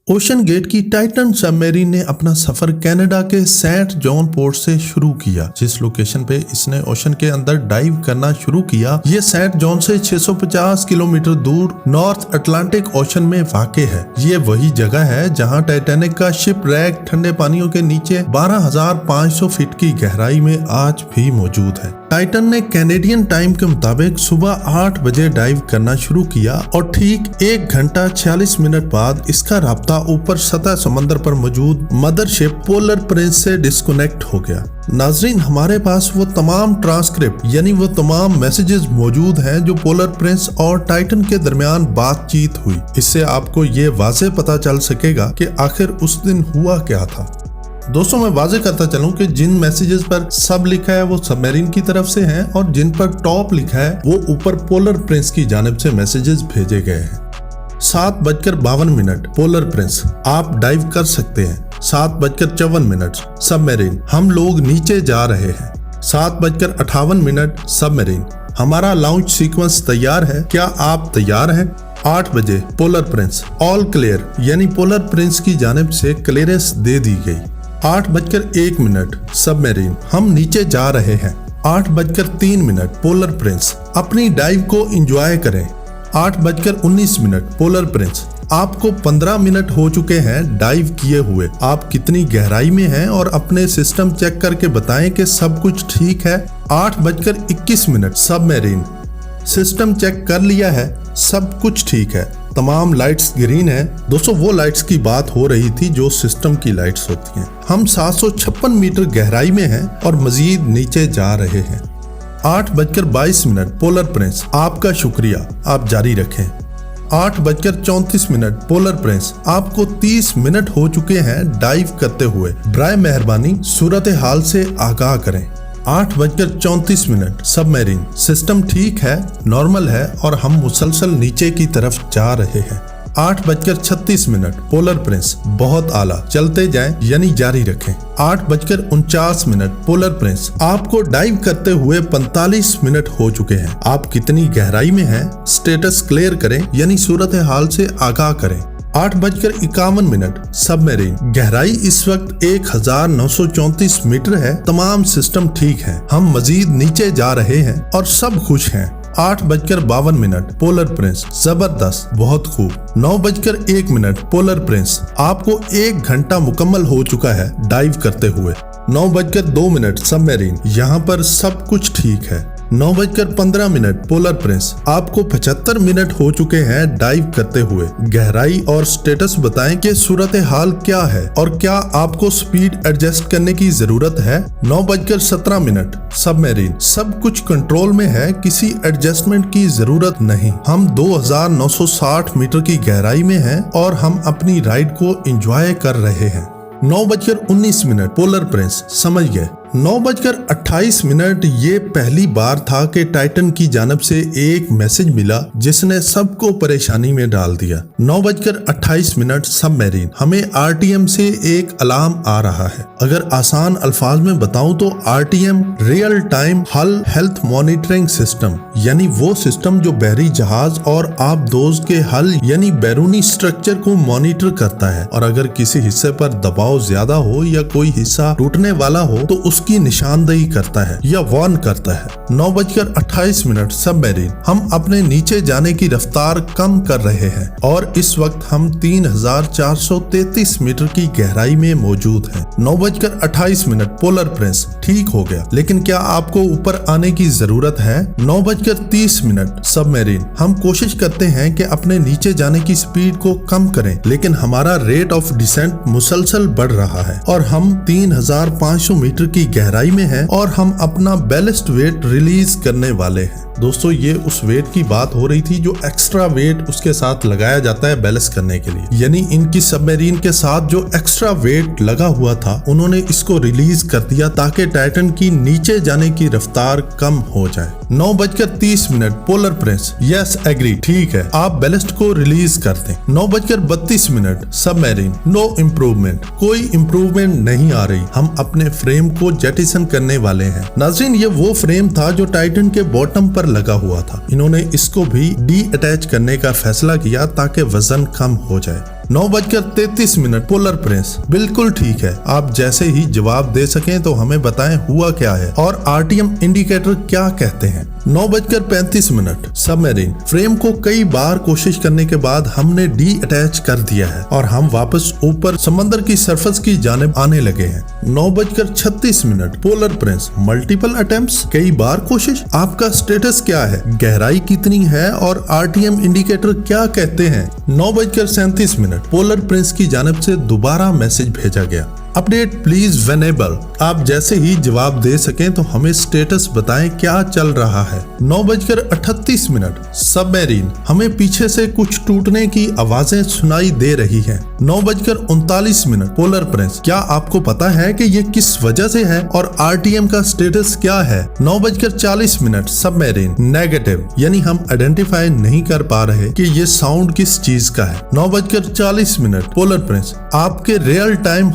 Ocean gate की Titan submarine ने अपना सफर कनाडा के सेंट जॉन पोर्ट से शुरू किया। जिस लोकेशन पे इसने ओशन के अंदर डाइव करना शुरू किया, ये सेंट जॉन से 650 किलोमीटर दूर नॉर्थ अटलांटिक ओशन में वाक़ है। ये वही जगह है जहां टाइटैनिक का शिप रैक ठंडे पानियों के नीचे 12,500 फीट की गहराई में आज भी मौजूद है। टाइटन ने कैनेडियन टाइम के मुताबिक सुबह 8 बजे डाइव करना शुरू किया और ठीक 1 घंटा 46 मिनट बाद इसका राब्ता ऊपर सतह समंदर पर मौजूद मदरशिप पोलर प्रिंस से डिस्कनेक्ट हो गया। नाजरीन, हमारे पास वो तमाम ट्रांसक्रिप्ट यानी वो तमाम मैसेजेस मौजूद हैं जो पोलर प्रिंस और टाइटन के दरमियान बातचीत हुई। इससे आपको ये वाज़े पता चल सकेगा कि आखिर उस दिन हुआ क्या था। दोस्तों, मैं वाज़े करता चलूं कि जिन मैसेजेस पर सब लिखा है वो सबमरीन की तरफ से हैं और जिन पर टॉप लिखा है वो ऊपर पोलर प्रिंस की जानिब से मैसेजेस भेजे गए हैं। 7:52 पोलर प्रिंस, आप डाइव कर सकते हैं। 7:54 सबमरीन, हम लोग नीचे जा रहे हैं। 7:58 सबमरीन, हमारा लॉन्च सीक्वेंस तैयार है, क्या आप तैयार हैं? 8 बजे पोलर प्रिंस, ऑल क्लियर, यानी पोलर प्रिंस की जानिब से क्लियरेंस दे दी गई। 8:01 सबमरीन, हम नीचे जा रहे हैं। 8:03 पोलर प्रिंस, अपनी डाइव को एंजॉय करें। 8:19 पोलर प्रिंस, आपको 15 मिनट हो चुके हैं डाइव किए हुए। आप कितनी गहराई में हैं और अपने सिस्टम चेक करके बताएं कि सब कुछ ठीक है। 8:21 सबमरीन, सिस्टम चेक कर लिया है, सब कुछ ठीक है, तमाम लाइट्स ग्रीन है। दोस्तों, वो लाइट्स की बात हो रही थी जो सिस्टम की लाइट्स होती हैं। हम 756 मीटर गहराई में हैं और मजीद नीचे जा रहे हैं। 8:22 पोलर प्रिंस, आपका शुक्रिया, आप जारी रखें। 8:34 पोलर प्रिंस, आपको 30 मिनट हो चुके हैं डाइव करते हुए, बराए मेहरबानी सूरत हाल से आगाह करें। 8:34 सबमरीन, सिस्टम ठीक है, नॉर्मल है और हम मुसलसल नीचे की तरफ जा रहे हैं। 8:36 पोलर प्रिंस, बहुत आला, चलते जाएं यानी जारी रखें। 8:49 पोलर प्रिंस, आपको डाइव करते हुए 45 मिनट हो चुके हैं। आप कितनी गहराई में हैं? स्टेटस क्लियर करें यानी सूरत हाल से आगाह करें। 8:51 सबमरीन, गहराई इस वक्त 1934 मीटर है, तमाम सिस्टम ठीक है, हम मजीद नीचे जा रहे हैं और सब खुश हैं। 8:52 पोलर प्रिंस, जबरदस्त, बहुत खूब। 9:01 पोलर प्रिंस, आपको 1 घंटा मुकम्मल हो चुका है डाइव करते हुए। 9:02 सबमरीन, यहाँ पर सब कुछ ठीक है। 9:15 पोलर प्रिंस, आपको 75 मिनट हो चुके हैं डाइव करते हुए। गहराई और स्टेटस बताएं कि सूरत हाल क्या है और क्या आपको स्पीड एडजस्ट करने की जरूरत है। 9:17 सबमरीन, सब कुछ कंट्रोल में है, किसी एडजस्टमेंट की जरूरत नहीं। हम 2960 मीटर की गहराई में हैं और हम अपनी राइड को एंजॉय कर रहे हैं। 9:19 पोलर प्रिंस, समझ गए। 9:28 ये पहली बार था कि टाइटन की जानब से एक मैसेज मिला जिसने सबको परेशानी में डाल दिया। 9:28 सबमरीन, हमें RTM से एक अलार्म आ रहा है। अगर आसान अल्फाज में बताऊं तो RTM रियल टाइम हल हेल्थ मॉनिटरिंग सिस्टम, यानी वो सिस्टम जो बहरी जहाज और आबदोज के हल यानी बैरूनी स्ट्रक्चर को मॉनिटर करता है और अगर किसी हिस्से पर दबाव ज्यादा हो या कोई हिस्सा टूटने वाला हो तो उसकी निशानदेही करता है या वार्न करता है। 9:28 सबमरीन, हम अपने नीचे जाने की रफ्तार कम कर रहे हैं और इस वक्त हम 3433 मीटर की गहराई में मौजूद हैं। 9:28 पोलर प्रिंस, ठीक हो गया, लेकिन क्या आपको ऊपर आने की जरूरत है? 9:30 सबमरीन, हम कोशिश करते हैं कि अपने नीचे जाने की स्पीड को कम करें, लेकिन हमारा रेट ऑफ डिसेंट मुसलसल बढ़ रहा है और हम 3500 मीटर की गहराई में हैं और हम अपना बैलेस्ट वेट रिलीज करने वाले हैं। दोस्तों, ये उस वेट की बात हो रही थी जो एक्स्ट्रा वेट उसके साथ लगाया जाता है बैलेंस करने के लिए, यानी इनकी सबमरीन के साथ जो एक्स्ट्रा वेट लगा हुआ था उन्होंने इसको रिलीज कर दिया ताकि टाइटन की नीचे जाने की रफ्तार कम हो जाए। 9:30 पोलर प्रिंस, यस एग्री, ठीक है, आप बैलेस्ट को रिलीज कर दें। 9:32 सबमरीन, नो इम्प्रूवमेंट, कोई इम्प्रूवमेंट नहीं आ रही, हम अपने फ्रेम को जेटिसन करने वाले हैं। नाज़रीन, ये वो फ्रेम था जो टाइटन के बॉटम पर लगा हुआ था। इन्होंने इसको भी डी अटैच करने का फैसला किया ताकि वजन कम हो जाए। 9:33 पोलर प्रिंस। बिल्कुल ठीक है, आप जैसे ही जवाब दे सकें तो हमें बताएं हुआ क्या है और आरटीएम इंडिकेटर क्या कहते हैं। 9:35 सबमरीन। फ्रेम को कई बार कोशिश करने के बाद हमने डी अटैच कर दिया है और हम वापस ऊपर समंदर की सरफेस की जानिब आने लगे हैं। 9:36 पोलर प्रिंस। मल्टीपल अटेम्प्ट्स, कई बार कोशिश। आपका स्टेटस क्या है, गहराई कितनी है और आरटीएम इंडिकेटर क्या कहते हैं। 9:37 पोलर प्रिंस की जानिब से दोबारा मैसेज भेजा गया, अपडेट प्लीज व्हेनेवर। आप जैसे ही जवाब दे सकें तो हमें स्टेटस बताएं क्या चल रहा है। 9:38 सबमरीन। हमें पीछे से कुछ टूटने की आवाजें सुनाई दे रही हैं। 9:39 पोलर प्रिंस। क्या आपको पता है कि ये किस वजह से है और आरटीएम का स्टेटस क्या है। 9:40 सबमरीन। नेगेटिव, यानी हम आइडेंटिफाई नहीं कर पा रहे कि ये साउंड किस चीज का है। 9:40 पोलर प्रिंस। आपके real time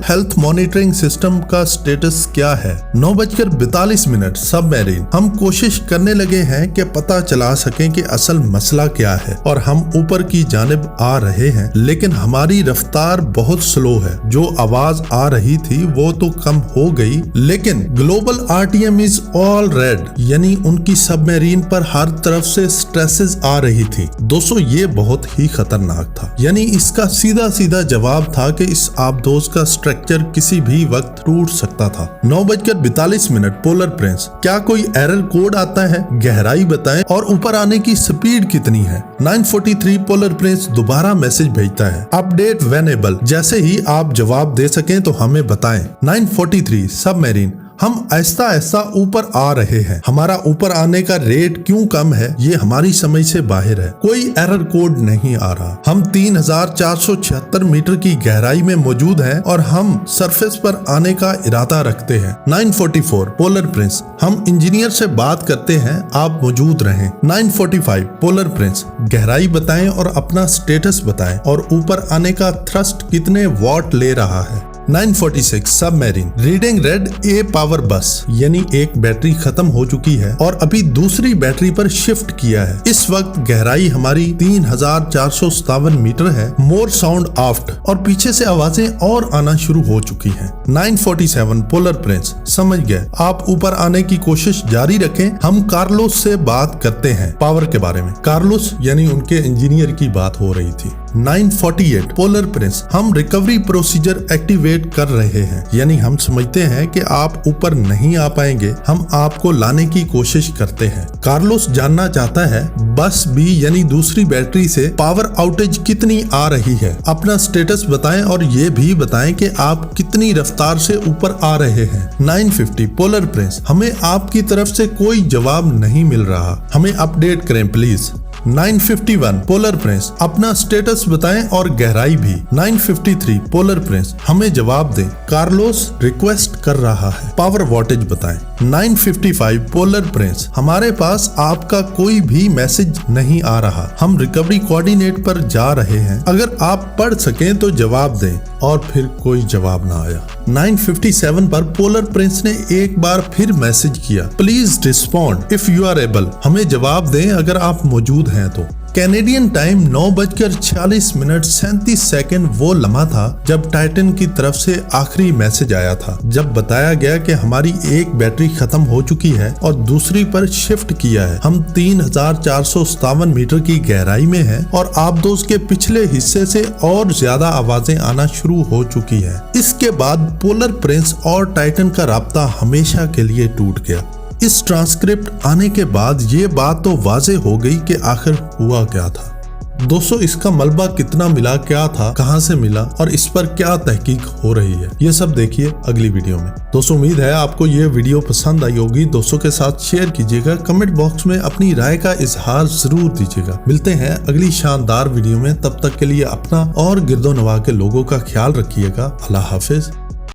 health monitoring system का स्टेटस क्या है। 9:42 सबमरीन। हम कोशिश करने लगे हैं कि पता चला सकें कि असल मसला क्या है और हम ऊपर की जानिब आ रहे हैं, लेकिन हमारी रफ्तार बहुत स्लो है। जो आवाज आ रही थी वो तो कम हो गई, लेकिन global RTM is all red, यानी उनकी सबमरीन पर हर तरफ से स्ट्रेसेस आ रही थी। दोस्तों, ये बहुत ही खतरनाक था। यानी इसका सीधा सीधा जवाब था कि इस आबदोज का स्ट्रक्चर किसी भी वक्त टूट सकता था। 9:42 पोलर प्रिंस। क्या कोई एरर कोड आता है, गहराई बताएं और ऊपर आने की स्पीड कितनी है। 9:43 पोलर प्रिंस दोबारा मैसेज भेजता है, अपडेट व्हेनेवर। जैसे ही आप जवाब दे सकें तो हमें बताएं। 9:43 सबमरीन। हम आहिस्ता आहिस्ता ऊपर आ रहे हैं। हमारा ऊपर आने का रेट क्यों कम है, ये हमारी समझ से बाहर है। कोई एरर कोड नहीं आ रहा। हम 3476 मीटर की गहराई में मौजूद हैं और हम सरफेस पर आने का इरादा रखते हैं। 9:44 पोलर प्रिंस। हम इंजीनियर से बात करते हैं, आप मौजूद रहें। 9:45 पोलर प्रिंस। गहराई बताएं और अपना स्टेटस बताएं और ऊपर आने का थ्रस्ट कितने वॉट ले रहा है। 9:46 सबमरीन। रीडिंग रेड ए पावर बस, यानी एक बैटरी खत्म हो चुकी है और अभी दूसरी बैटरी पर शिफ्ट किया है। इस वक्त गहराई हमारी 3457 मीटर है। मोर साउंड आफ्ट, और पीछे से आवाजें और आना शुरू हो चुकी हैं। 9:47 पोलर प्रिंस। समझ गए, आप ऊपर आने की कोशिश जारी रखें। हम कार्लोस से बात करते हैं पावर के बारे में। कार्लोस यानी उनके इंजीनियर की बात हो रही थी। 9:48 पोलर प्रिंस। हम रिकवरी प्रोसीजर एक्टिवेट कर रहे हैं, यानी हम समझते हैं कि आप ऊपर नहीं आ पाएंगे। हम आपको लाने की कोशिश करते हैं। कार्लोस जानना चाहता है बस बी यानी दूसरी बैटरी से पावर आउटेज कितनी आ रही है। अपना स्टेटस बताएं और ये भी बताएं कि आप कितनी रफ्तार से ऊपर आ रहे हैं। 9:50 पोलर प्रिंस। हमें आपकी तरफ से कोई जवाब नहीं मिल रहा, हमें अपडेट करें प्लीज। 9:51 polar Prince. अपना स्टेटस बताएं और गहराई भी। 9:53 पोलर प्रिंस। हमें जवाब दें, कार्लोस रिक्वेस्ट कर रहा है। पावर वोल्टेज बताएं। 9:55 पोलर प्रिंस। हमारे पास आपका कोई भी मैसेज नहीं आ रहा। हम रिकवरी कोऑर्डिनेट पर जा रहे हैं। अगर आप पढ़ सकें तो जवाब दें। और फिर कोई जवाब ना आया। 9:57 पर पोलर प्रिंस ने एक बार फिर मैसेज किया, please respond if you are able. हमें जवाब दें अगर आप मौजूद हैं तो। कैनेडियन टाइम 9:46 वो लम्हा था जब टाइटन की तरफ से आखिरी मैसेज आया था, जब बताया गया कि हमारी एक बैटरी खत्म हो चुकी है और दूसरी पर शिफ्ट किया है। हम 3457 मीटर की गहराई में हैं और आबदोज के पिछले हिस्से से और ज्यादा आवाजें आना शुरू हो चुकी है। इसके बाद पोलर प्रिंस और टाइटन का राब्ता हमेशा के लिए टूट गया। इस ट्रांसक्रिप्ट आने के बाद ये बात तो वाजे हो गई कि आखिर हुआ क्या था। दोस्तों, इसका मलबा कितना मिला, क्या था, कहां से मिला और इस पर क्या तहकीक हो रही है, ये सब देखिए अगली वीडियो में। दोस्तों, उम्मीद है आपको ये वीडियो पसंद आई होगी। दोस्तों के साथ शेयर कीजिएगा, कमेंट बॉक्स में अपनी राय का इजहार जरूर दीजिएगा। मिलते हैं अगली शानदार वीडियो में, तब तक के लिए अपना और गिरदो नवा के लोगों का ख्याल रखिएगा। अल्लाह हाफिज।